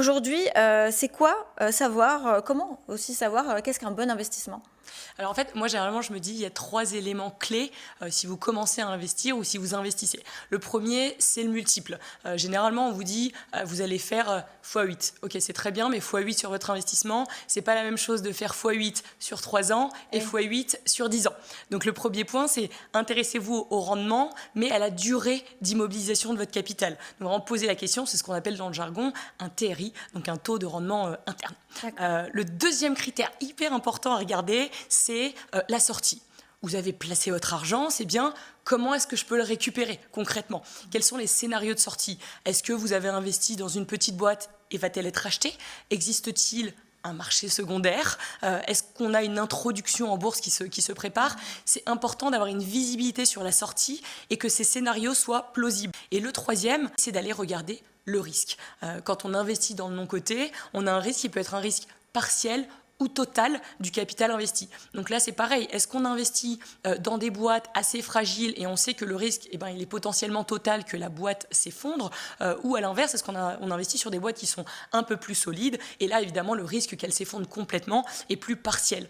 Aujourd'hui, c'est quoi savoir, comment aussi savoir qu'est-ce qu'un bon investissement? Alors en fait, moi généralement je me dis il y a 3 éléments clés si vous commencez à investir ou si vous investissez. Le premier, c'est le multiple. Généralement on vous dit vous allez faire x8. Ok, c'est très bien, mais x8 sur votre investissement, c'est pas la même chose de faire x8 sur 3 ans et Oui. x8 sur 10 ans. Donc le premier point, c'est intéressez-vous au rendement, mais à la durée d'immobilisation de votre capital. Donc vraiment poser la question, c'est ce qu'on appelle dans le jargon un TRI, donc un taux de rendement interne. Le deuxième critère hyper important à regarder, c'est la sortie. Vous avez placé votre argent, c'est bien. Comment est-ce que je peux le récupérer concrètement? Quels sont les scénarios de sortie? Est-ce que vous avez investi dans une petite boîte et va-t-elle être achetée? Existe-t-il un marché secondaire? Est-ce qu'on a une introduction en bourse qui se prépare? C'est important d'avoir une visibilité sur la sortie et que ces scénarios soient plausibles. Et le troisième, c'est d'aller regarder le risque. Quand on investit dans le non-coté, on a un risque qui peut être un risque partiel ou total du capital investi. Donc là, c'est pareil. Est-ce qu'on investit dans des boîtes assez fragiles et on sait que le risque, il est potentiellement total, que la boîte s'effondre, ou à l'inverse, est-ce on investit sur des boîtes qui sont un peu plus solides et là, évidemment, le risque qu'elles s'effondrent complètement est plus partiel.